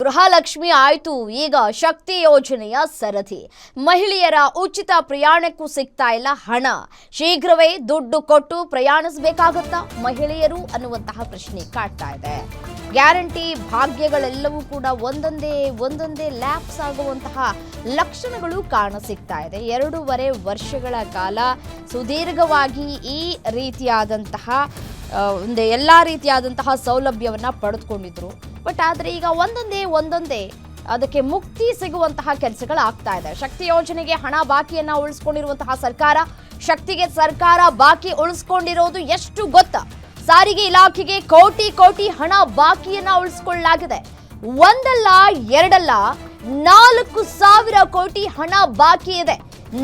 ಗೃಹಲಕ್ಷ್ಮಿ ಆಯ್ತು, ಈಗ ಶಕ್ತಿ ಯೋಜನೆಯ ಸರದಿ. ಮಹಿಳೆಯರ ಉಚಿತ ಪ್ರಯಾಣಕ್ಕೂ ಸಿಗ್ತಾ ಇಲ್ಲ ಹಣ. ಶೀಘ್ರವೇ ದುಡ್ಡು ಕೊಟ್ಟು ಪ್ರಯಾಣಿಸಬೇಕಾಗುತ್ತಾ ಮಹಿಳೆಯರು ಅನ್ನುವಂತಹ ಪ್ರಶ್ನೆ ಕಾಡ್ತಾ ಇದೆ. ಗ್ಯಾರಂಟಿ ಭಾಗ್ಯಗಳೆಲ್ಲವೂ ಕೂಡ ಒಂದೊಂದೇ ಲ್ಯಾಪ್ಸ್ ಆಗುವಂತಹ ಲಕ್ಷಣಗಳು ಕಾಣಸಿಗ್ತಾ ಇದೆ. 2.5 ವರ್ಷಗಳ ಕಾಲ ಸುದೀರ್ಘವಾಗಿ ಈ ರೀತಿಯಾದಂತಹ ಎಲ್ಲ ರೀತಿಯಾದಂತಹ ಸೌಲಭ್ಯವನ್ನ ಪಡೆದುಕೊಂಡಿದ್ರು. ಬಟ್ ಆದರೆ ಈಗ ಒಂದೊಂದೇ ಅದಕ್ಕೆ ಮುಕ್ತಿ ಸಿಗುವಂತಹ ಕೆಲಸಗಳಾಗ್ತಾ ಇದೆ. ಶಕ್ತಿ ಯೋಜನೆಗೆ ಹಣ ಬಾಕಿಯನ್ನ ಉಳಿಸ್ಕೊಂಡಿರುವಂತಹ ಸರ್ಕಾರ, ಶಕ್ತಿಗೆ ಸರ್ಕಾರ ಬಾಕಿ ಉಳಿಸ್ಕೊಂಡಿರೋದು ಎಷ್ಟು ಗೊತ್ತಾ? ಸಾರಿಗೆ ಇಲಾಖೆಗೆ ಕೋಟಿ ಹಣ ಬಾಕಿಯನ್ನ ಉಳಿಸಿಕೊಳ್ಳಲಾಗಿದೆ. ಒಂದಲ್ಲ ಎರಡಲ್ಲ 4,000 ಕೋಟಿ ಹಣ ಬಾಕಿ ಇದೆ.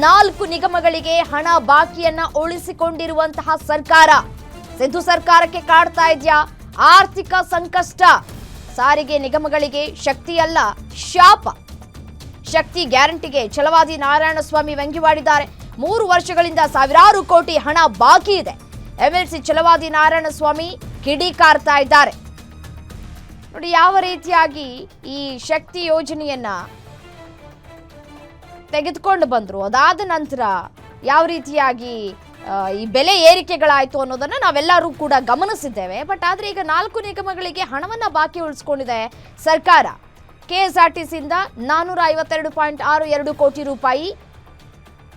4 ನಿಗಮಗಳಿಗೆ ಹಣ ಬಾಕಿಯನ್ನ ಉಳಿಸಿಕೊಂಡಿರುವಂತಹ ಸರ್ಕಾರ. ಸಿದ್ದು ಸರ್ಕಾರಕ್ಕೆ ಕಾಡ್ತಾ ಇದೆಯಾ ಆರ್ಥಿಕ ಸಂಕಷ್ಟ? ಸಾರಿಗೆ ನಿಗಮಗಳಿಗೆ ಶಕ್ತಿ ಅಲ್ಲ ಶಾಪ. ಶಕ್ತಿ ಗ್ಯಾರಂಟಿಗೆ ಛಲವಾದಿ ನಾರಾಯಣಸ್ವಾಮಿ ವ್ಯಂಗ್ಯವಾಡಿದ್ದಾರೆ. 3 ವರ್ಷಗಳಿಂದ ಸಾವಿರಾರು ಕೋಟಿ ಹಣ ಬಾಕಿ ಇದೆ. ಎಂಎಲ್ಸಿ ಛಲವಾದಿ ನಾರಾಯಣಸ್ವಾಮಿ ಕಿಡಿಕಾರ್ತಾ ಇದ್ದಾರೆ. ನೋಡಿ ಯಾವ ರೀತಿಯಾಗಿ ಈ ಶಕ್ತಿ ಯೋಜನೆಯನ್ನ ತೆಗೆದುಕೊಂಡು ಬಂದ್ರು, ಅದಾದ ನಂತರ ಯಾವ ರೀತಿಯಾಗಿ ಈ ಬೆಲೆ ಏರಿಕೆಗಳಾಯಿತು ಅನ್ನೋದನ್ನ ನಾವೆಲ್ಲರೂ ಕೂಡ ಗಮನಿಸಿದ್ದೇವೆ. ಬಟ್ ಆದರೆ ಈಗ 4 ನಿಗಮಗಳಿಗೆ ಹಣವನ್ನ ಬಾಕಿ ಉಳಿಸ್ಕೊಂಡಿದೆ ಸರ್ಕಾರ. ಕೆಎಸ್ಆರ್ಟಿಸಿಯಿಂದ 452.62 ಕೋಟಿ ರೂಪಾಯಿ,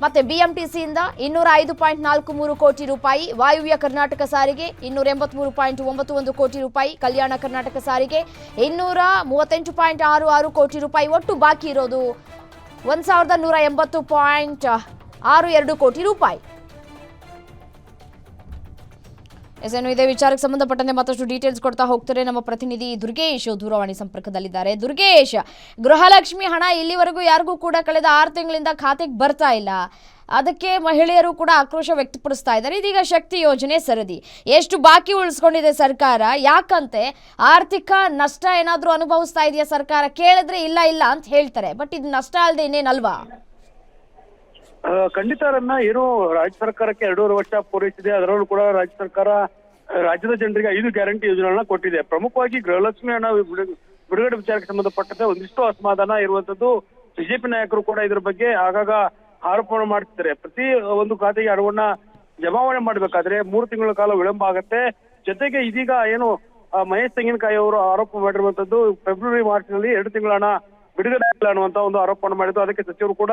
ಮತ್ತೆ ಬಿಎಂಟಿಸಿಯಿಂದ 205.43 ಕೋಟಿ ರೂಪಾಯಿ, ವಾಯುವ್ಯ ಕರ್ನಾಟಕ ಸಾರಿಗೆ 283.91 ಕೋಟಿ ರೂಪಾಯಿ, ಕಲ್ಯಾಣ ಕರ್ನಾಟಕ ಸಾರಿಗೆ 238.66 ಕೋಟಿ ರೂಪಾಯಿ. ಒಟ್ಟು ಬಾಕಿ ಇರೋದು 1,180.62 ಕೋಟಿ ರೂಪಾಯಿ. ಏನು ಇದೇ ವಿಚಾರಕ್ಕೆ ಸಂಬಂಧಪಟ್ಟಂತೆ ಮತ್ತಷ್ಟು ಡೀಟೇಲ್ಸ್ ಕೊಡ್ತಾ ಹೋಗ್ತಾರೆ ನಮ್ಮ ಪ್ರತಿನಿಧಿ ದುರ್ಗೇಶ್ ದೂರವಾಣಿ ಸಂಪರ್ಕದಲ್ಲಿದ್ದಾರೆ. ದುರ್ಗೇಶ್, ಗೃಹಲಕ್ಷ್ಮಿ ಹಣ ಇಲ್ಲಿವರೆಗೂ ಯಾರಿಗೂ ಕೂಡ ಕಳೆದ 6 ತಿಂಗಳಿಂದ ಖಾತೆಗೆ ಬರ್ತಾ ಇಲ್ಲ. ಅದಕ್ಕೆ ಮಹಿಳೆಯರು ಕೂಡ ಆಕ್ರೋಶ ವ್ಯಕ್ತಪಡಿಸ್ತಾ ಇದ್ದಾರೆ. ಇದೀಗ ಶಕ್ತಿ ಯೋಜನೆ ಸರದಿ ಎಷ್ಟು ಬಾಕಿ ಉಳಿಸ್ಕೊಂಡಿದೆ ಸರ್ಕಾರ? ಯಾಕಂತೆ ಆರ್ಥಿಕ ನಷ್ಟ ಏನಾದರೂ ಅನುಭವಿಸ್ತಾ ಇದೆಯಾ ಸರ್ಕಾರ? ಕೇಳಿದ್ರೆ ಇಲ್ಲ ಅಂತ ಹೇಳ್ತಾರೆ. ಬಟ್ ಇದು ನಷ್ಟ ಅಲ್ಲದೆ ಇನ್ನೇನಲ್ವಾ? ಖಂಡಿತ ಏನು ರಾಜ್ಯ ಸರ್ಕಾರಕ್ಕೆ 2.5 ವರ್ಷ ಪೂರೈಸಿದೆ. ಅದರಲ್ಲೂ ಕೂಡ ರಾಜ್ಯ ಸರ್ಕಾರ ರಾಜ್ಯದ ಜನರಿಗೆ 5 ಗ್ಯಾರಂಟಿ ಯೋಜನೆಗಳನ್ನ ಕೊಟ್ಟಿದೆ. ಪ್ರಮುಖವಾಗಿ ಗೃಹಲಕ್ಷ್ಮಿ ಹಣ ಬಿಡುಗಡೆ ವಿಚಾರಕ್ಕೆ ಸಂಬಂಧಪಟ್ಟಂತೆ ಒಂದಿಷ್ಟು ಅಸಮಾಧಾನ ಇರುವಂತದ್ದು. ಬಿಜೆಪಿ ನಾಯಕರು ಕೂಡ ಇದ್ರ ಬಗ್ಗೆ ಆಗಾಗ ಆರೋಪ ಮಾಡ್ತಿದ್ದಾರೆ. ಪ್ರತಿ ಒಂದು ಖಾತೆಗೆ ಹಣವನ್ನ ಜಮಾವಣೆ ಮಾಡ್ಬೇಕಾದ್ರೆ 3 ತಿಂಗಳ ಕಾಲ ವಿಳಂಬ ಆಗತ್ತೆ. ಜೊತೆಗೆ ಇದೀಗ ಏನು ಮಹೇಶ್ ತೆಂಗಿನಕಾಯಿ ಅವರು ಆರೋಪ ಮಾಡಿರುವಂತದ್ದು ಫೆಬ್ರವರಿ ಮಾರ್ಚ್ ನಲ್ಲಿ 2 ತಿಂಗಳ ಹಣ ಬಿಡುಗಡೆ ಇಲ್ಲ ಅನ್ನುವಂತ ಒಂದು ಆರೋಪವನ್ನು ಮಾಡಿದ್ದು. ಅದಕ್ಕೆ ಸಚಿವರು ಕೂಡ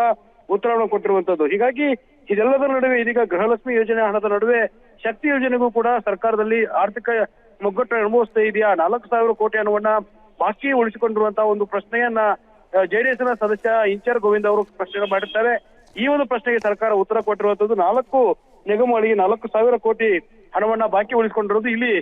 ಉತ್ತರವನ್ನು ಕೊಟ್ಟಿರುವಂತದ್ದು. ಹೀಗಾಗಿ ಇದೆಲ್ಲದರ ನಡುವೆ ಇದೀಗ ಗೃಹಲಕ್ಷ್ಮಿ ಯೋಜನೆ ಹಣದ ನಡುವೆ ಶಕ್ತಿ ಯೋಜನೆಗೂ ಕೂಡ ಸರ್ಕಾರದಲ್ಲಿ ಆರ್ಥಿಕ ಮುಗ್ಗಟ್ಟು ಅನುಭವಿಸ್ತಾ ಇದೆಯಾ? 4,000 ಕೋಟಿ ಹಣವನ್ನ ಬಾಕಿ ಉಳಿಸಿಕೊಂಡಿರುವಂತಹ ಒಂದು ಪ್ರಶ್ನೆಯನ್ನ ಜೆಡಿಎಸ್ ನ ಸದಸ್ಯ ಇಂಚರ್ ಗೋವಿಂದ್ ಅವರು ಪ್ರಶ್ನೆ ಮಾಡಿರ್ತಾರೆ. ಈ ಒಂದು ಪ್ರಶ್ನೆಗೆ ಸರ್ಕಾರ ಉತ್ತರ ಕೊಟ್ಟಿರುವಂತದ್ದು 4 ನಿಗಮಗಳಿಗೆ 4,000 ಕೋಟಿ ಹಣವನ್ನ ಬಾಕಿ ಉಳಿಸಿಕೊಂಡಿರೋದು ಇಲ್ಲಿ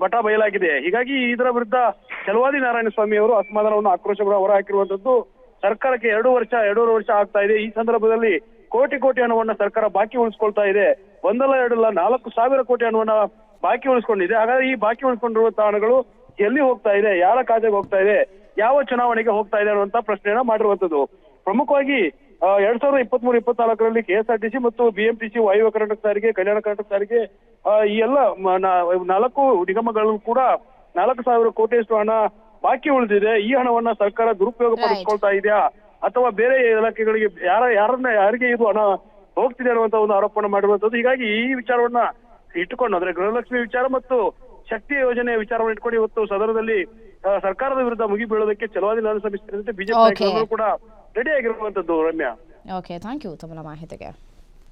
ಬಟ ಬಯಲಾಗಿದೆ. ಹೀಗಾಗಿ ಇದರ ವಿರುದ್ಧ ಛಲವಾದಿ ನಾರಾಯಣಸ್ವಾಮಿ ಅವರು ಅಸಮಾಧಾನವನ್ನು ಆಕ್ರೋಶವನ್ನು ಹೊರಹಾಕಿರುವಂತದ್ದು. ಸರ್ಕಾರಕ್ಕೆ 2.5 ವರ್ಷ ಆಗ್ತಾ ಇದೆ. ಈ ಸಂದರ್ಭದಲ್ಲಿ ಕೋಟಿ ಹಣವನ್ನ ಸರ್ಕಾರ ಬಾಕಿ ಉಳಿಸ್ಕೊಳ್ತಾ ಇದೆ. ಒಂದಲ್ಲ ಎರಡಲ್ಲ 4,000 ಕೋಟಿ ಹಣವನ್ನ ಬಾಕಿ ಉಳಿಸ್ಕೊಂಡಿದೆ. ಹಾಗಾದ್ರೆ ಈ ಬಾಕಿ ಉಳಿಸ್ಕೊಂಡಿರುವಂತಹ ಹಣಗಳು ಎಲ್ಲಿ ಹೋಗ್ತಾ ಇದೆ, ಯಾರ ಖಾತೆಗೆ ಹೋಗ್ತಾ ಇದೆ, ಯಾವ ಚುನಾವಣೆಗೆ ಹೋಗ್ತಾ ಇದೆ ಅನ್ನುವಂತ ಪ್ರಶ್ನೆಯನ್ನ ಮಾಡಿರುವಂತದ್ದು. ಪ್ರಮುಖವಾಗಿ 2023-24ರಲ್ಲಿ ಕೆಎಸ್ಆರ್ಟಿಸಿ ಮತ್ತು ಬಿಎಂಟಿಸಿ, ವಾಯುವ್ಯ ಕರ್ನಾಟಕ ಸಾರಿಗೆ, ಕಲ್ಯಾಣ ಕರ್ನಾಟಕ ಸಾರಿಗೆ ಈ ಎಲ್ಲ 4 ನಿಗಮಗಳು ಕೂಡ 4,000 ಕೋಟಿಯಷ್ಟು ಹಣ ಬಾಕಿ ಉಳಿದಿದೆ. ಈ ಹಣವನ್ನ ಸರ್ಕಾರ ದುರುಪಯೋಗ ಪಡಿಸ್ಕೊಳ್ತಾ ಇದೆಯಾ ಅಥವಾ ಬೇರೆ ಇಲಾಖೆಗಳಿಗೆ ಯಾರಿಗೆ ಇದು ಹಣ ಹೋಗ್ತಿದೆ ಅನ್ನುವಂತ ಒಂದು ಆರೋಪವನ್ನು ಮಾಡಿರುವಂತದ್ದು. ಹೀಗಾಗಿ ಈ ವಿಚಾರವನ್ನ ಇಟ್ಟುಕೊಂಡು ಅಂದ್ರೆ ಗೃಹಲಕ್ಷ್ಮಿ ವಿಚಾರ ಮತ್ತು ಶಕ್ತಿ ಯೋಜನೆ ವಿಚಾರವನ್ನು ಇಟ್ಕೊಂಡು ಇವತ್ತು ಸದನದಲ್ಲಿ ಸರ್ಕಾರದ ವಿರುದ್ಧ ಮುಗಿ ಬೀಳೋದಕ್ಕೆ ಛಲವಾದಿ ನಾರಾಯಣಸ್ವಾಮಿ ಸೇರಿದಂತೆ ಬಿಜೆಪಿ ನಾಯಕರು ಕೂಡ ರೆಡಿ ಆಗಿರುವಂತದ್ದು. ರಮ್ಯಾ, ಓಕೆ, ಥ್ಯಾಂಕ್ ಯು ತಮ್ಮ ಮಾಹಿತಿಗೆ.